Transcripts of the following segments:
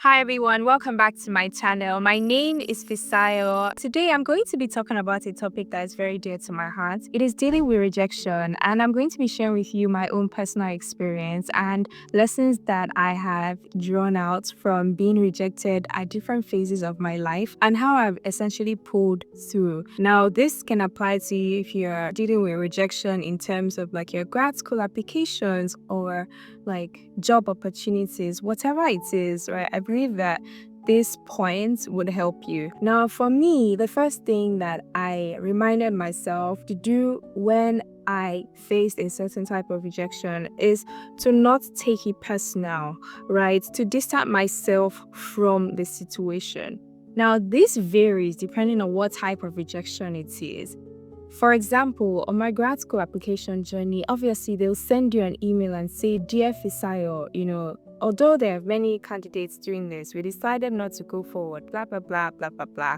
Hi everyone, welcome back to my channel. My name is Fisayo. Today I'm going to be talking about a topic that is very dear to my heart. It is dealing with rejection, and I'm going to be sharing with you my own personal experience and lessons that I have drawn out from being rejected at different phases of my life and how I've essentially pulled through. Now, this can apply to you if you're dealing with rejection in terms of like your grad school applications or like job opportunities, whatever it is, right? I believe that this point would help you. Now, for me, the first thing that I reminded myself to do when I faced a certain type of rejection is to not take it personal, right? To distance myself from the situation. Now, this varies depending on what type of rejection it is. For example, on my grad school application journey, obviously they'll send you an email and say, Dear Fisayo, although there are many candidates doing this, we decided not to go forward, blah, blah, blah, blah, blah, blah.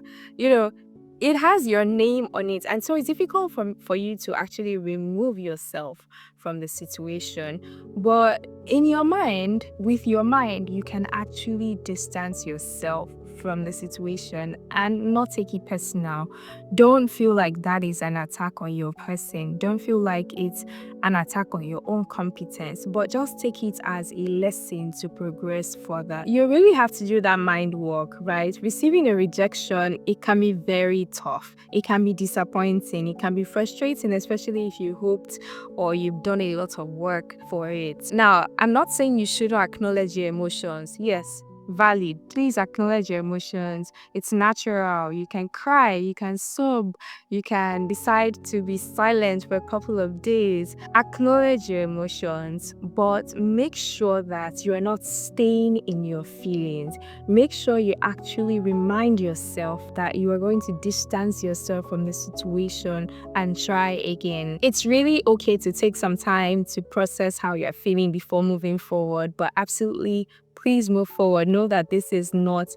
It has your name on it. And so it's difficult for you to actually remove yourself from the situation. But in your mind, with your mind, you can actually distance yourself from the situation and not take it personal. Don't feel like that is an attack on your person. Don't feel like it's an attack on your own competence, but just take it as a lesson to progress further. You really have to do that mind work, right? Receiving a rejection, it can be very tough. It can be disappointing. It can be frustrating, especially if you hoped or you've done a lot of work for it. Now, I'm not saying you shouldn't acknowledge your emotions. Yes, valid. Please acknowledge your emotions. It's natural. You can cry, you can sob, you can decide to be silent for a couple of days. Acknowledge your emotions, but make sure that you are not staying in your feelings. Make sure you actually remind yourself that you are going to distance yourself from the situation and try again. It's really okay to take some time to process how you're feeling before moving forward, but absolutely please move forward. Know that this is not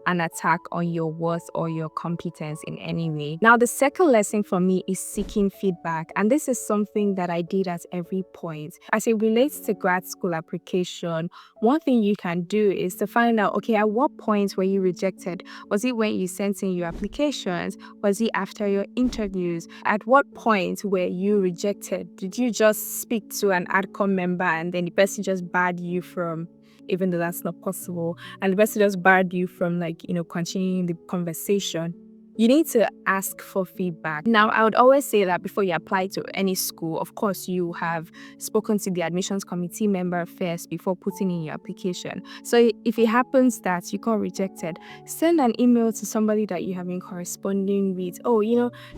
an attack on your worth or your competence in any way. Now, the second lesson for me is seeking feedback. And this is something that I did at every point. As it relates to grad school application, one thing you can do is to find out, okay, at what point were you rejected? Was it when you sent in your applications? Was it after your interviews? At what point were you rejected? Did you just speak to an AdCom member and then the person just barred you from, even though that's not possible, and the person just barred you from continuing the conversation? You need to ask for feedback. Now, I would always say that before you apply to any school, of course, you have spoken to the admissions committee member first before putting in your application. So if it happens that you got rejected, send an email to somebody that you have been corresponding with.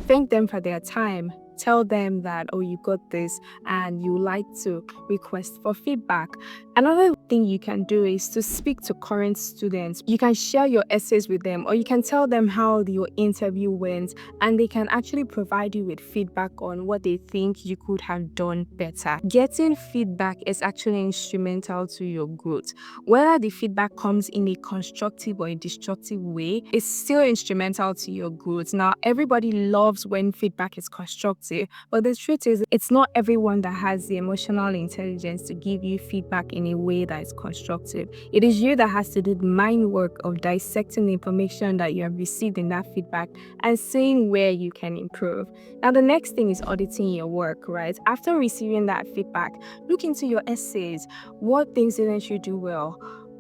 Thank them for their time. Tell them that, you got this and you like to request for feedback. Another thing you can do is to speak to current students. You can share your essays with them, or you can tell them how your interview went, and they can actually provide you with feedback on what they think you could have done better. Getting feedback is actually instrumental to your growth. Whether the feedback comes in a constructive or a destructive way, it's still instrumental to your growth. Now, everybody loves when feedback is constructive, but the truth is, it's not everyone that has the emotional intelligence to give you feedback in a way that is constructive. It is you that has to do the mind work of dissecting the information that you have received in that feedback and seeing where you can improve. Now, the next thing is auditing your work, right? After receiving that feedback, look into your essays. What things didn't you do well?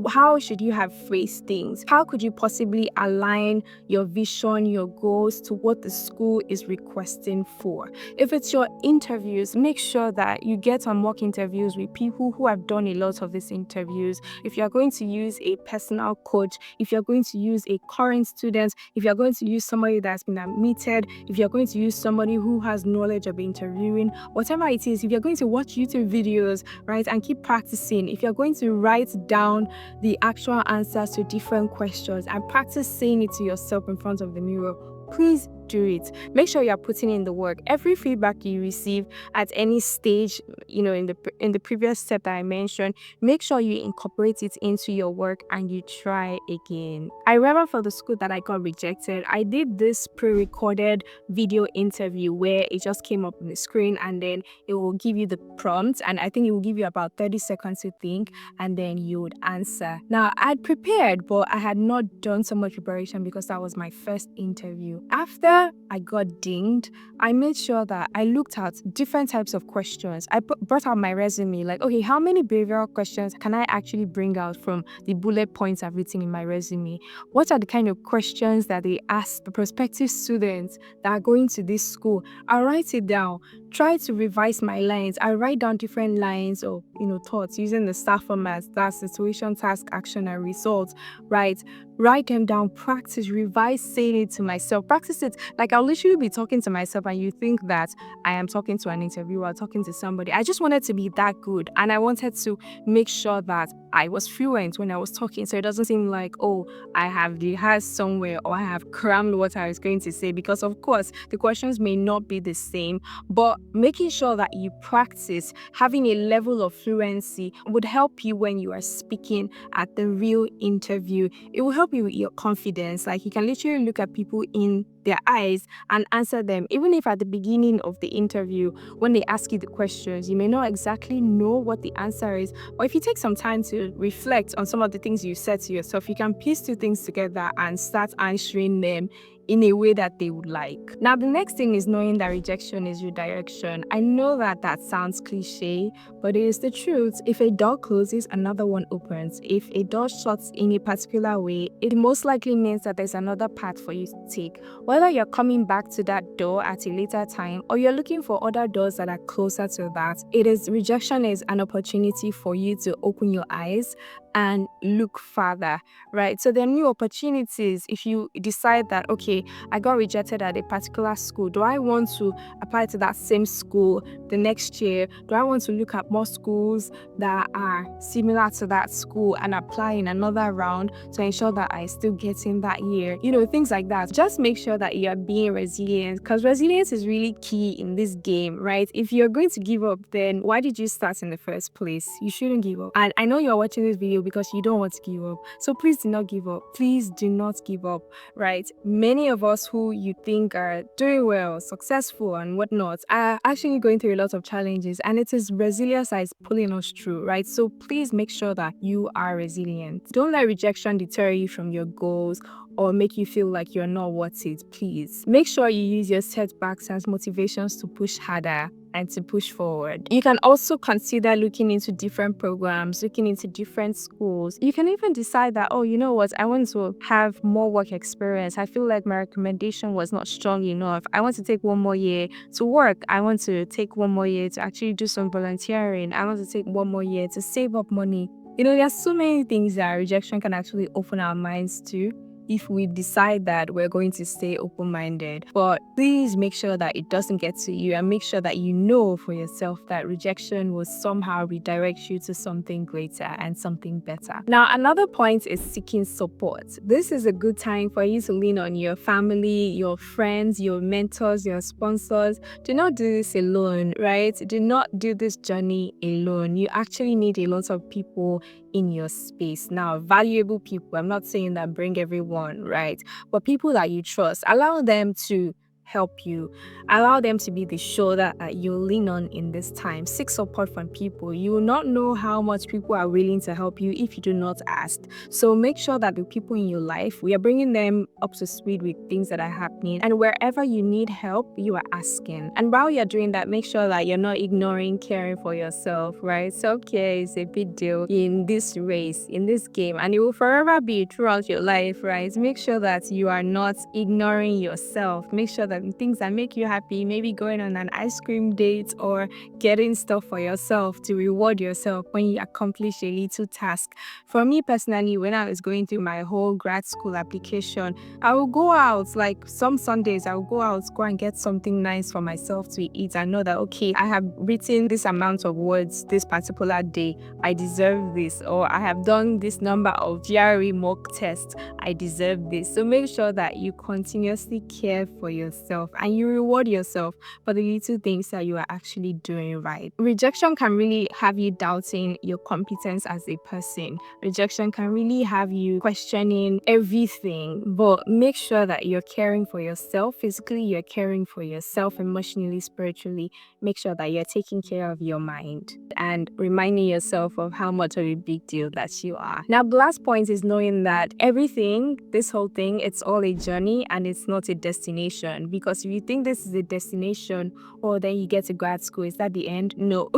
How should you have phrased things? How could you possibly align your vision, your goals to what the school is requesting for? If it's your interviews, make sure that you get on mock interviews with people who have done a lot of these interviews. If you're going to use a personal coach, if you're going to use a current student, if you're going to use somebody that's been admitted, if you're going to use somebody who has knowledge of interviewing, whatever it is, if you're going to watch YouTube videos, right, and keep practicing, if you're going to write down the actual answers to different questions and practice saying it to yourself in front of the mirror, please do it. Make sure you're putting in the work. Every feedback you receive at any stage, in the previous step that I mentioned, make sure you incorporate it into your work and you try again. I remember for the school that I got rejected, I did this pre-recorded video interview where it just came up on the screen and then it will give you the prompt, and I think it will give you about 30 seconds to think, and then you would answer. Now, I'd prepared, but I had not done so much preparation because that was my first interview. After I got dinged, I made sure that I looked at different types of questions. I brought out my resume, like, okay, how many behavioral questions can I actually bring out from the bullet points I've written in my resume? What are the kind of questions that they ask the prospective students that are going to this school? I write it down. Try to revise my lines. I write down different lines of thoughts using the STAR format, that's situation, task, action, and results. Right? Write them down, practice, revise, saying it to myself. Practice it. Like, I'll literally be talking to myself and you think that I am talking to an interviewer, talking to somebody. I just wanted to be that good, and I wanted to make sure that I was fluent when I was talking, so it doesn't seem like, oh, I have rehearsed somewhere or I have crammed what I was going to say, because of course the questions may not be the same, but making sure that you practice having a level of fluency would help you when you are speaking at the real interview. It will help you with your confidence. Like, you can literally look at people in their eyes and answer them, even if at the beginning of the interview, when they ask you the questions, you may not exactly know what the answer is, or if you take some time to reflect on some of the things you said to yourself, you can piece two things together and start answering them in a way that they would like. Now, the next thing is knowing that rejection is redirection. I know that sounds cliche, but it is the truth. If a door closes, another one opens. If a door shuts in a particular way, it most likely means that there's another path for you to take. Whether you're coming back to that door at a later time or you're looking for other doors that are closer to that, rejection is an opportunity for you to open your eyes and look further, right? So there are new opportunities. If you decide that, okay, I got rejected at a particular school, do I want to apply to that same school the next year? Do I want to look at more schools that are similar to that school and apply in another round to ensure that I still get in that year? Things like that. Just make sure that you're being resilient, because resilience is really key in this game, right? If you're going to give up, then why did you start in the first place? You shouldn't give up. And I know you're watching this video because you don't want to give up. So please do not give up. Please do not give up, right? Many of us who you think are doing well, successful and whatnot, are actually going through a lot of challenges, and it is resilience that is pulling us through, right? So please make sure that you are resilient. Don't let rejection deter you from your goals or make you feel like you're not worth it. Please make sure you use your setbacks as motivations to push harder and to push forward. You can also consider looking into different programs, looking into different schools. You can even decide that, oh, you know what, I want to have more work experience. I feel like my recommendation was not strong enough. I want to take one more year to work. I want to take one more year to actually do some volunteering. I want to take one more year to save up money. There are so many things that rejection can actually open our minds to if we decide that we're going to stay open-minded. But please make sure that it doesn't get to you, and make sure that you know for yourself that rejection will somehow redirect you to something greater and something better. Now, another point is seeking support. This is a good time for you to lean on your family, your friends, your mentors, your sponsors. Do not do this alone, right? Do not do this journey alone. You actually need a lot of people in your space. Now, valuable people, I'm not saying that bring everyone, right? But people that you trust, allow them to help you. Allow them to be the shoulder that you lean on in this time. Seek support from people. You will not know how much people are willing to help you if you do not ask. So make sure that the people in your life, we are bringing them up to speed with things that are happening. And wherever you need help, you are asking. And while you're doing that, make sure that you're not ignoring caring for yourself, right? Self-care is a big deal in this race, in this game, and it will forever be throughout your life, right? Make sure that you are not ignoring yourself. Make sure that the things that make you happy, maybe going on an ice cream date or getting stuff for yourself to reward yourself when you accomplish a little task. For me personally, when I was going through my whole grad school application, I will go out, like some Sundays, I will go out, go and get something nice for myself to eat and know that, okay, I have written this amount of words this particular day, I deserve this, or I have done this number of GRE mock tests, I deserve this. So make sure that you continuously care for yourself and you reward yourself for the little things that you are actually doing right. Rejection can really have you doubting your competence as a person. Rejection can really have you questioning everything, but make sure that you're caring for yourself physically, you're caring for yourself emotionally, spiritually. Make sure that you're taking care of your mind and reminding yourself of how much of a big deal that you are. Now, the last point is knowing that everything, this whole thing, it's all a journey and it's not a destination. Because if you think this is a destination or then you get to grad school, is that the end? No.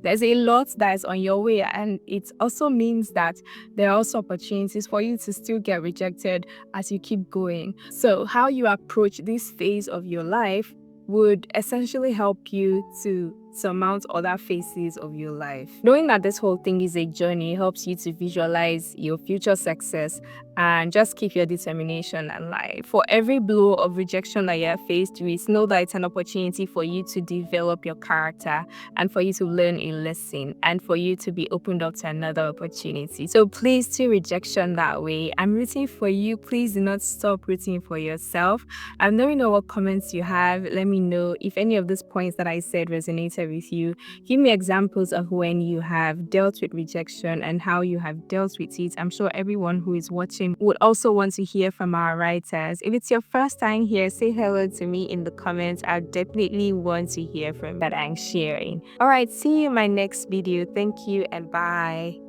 There's a lot that is on your way, and it also means that there are also opportunities for you to still get rejected as you keep going. So how you approach this phase of your life would essentially help you to surmount other phases of your life. Knowing that this whole thing is a journey helps you to visualize your future success and just keep your determination alive. For every blow of rejection that you're faced with, know that it's an opportunity for you to develop your character and for you to learn a lesson and for you to be opened up to another opportunity. So please do rejection that way. I'm rooting for you. Please do not stop rooting for yourself. Let me know what comments you have. Let me know if any of these points that I said resonated with you. Give me examples of when you have dealt with rejection and how you have dealt with it. I'm sure everyone who is watching would also want to hear from our writers. If it's your first time here, say hello to me in the comments. I definitely want to hear from that I'm sharing. All right, see you in my next video. Thank you and bye.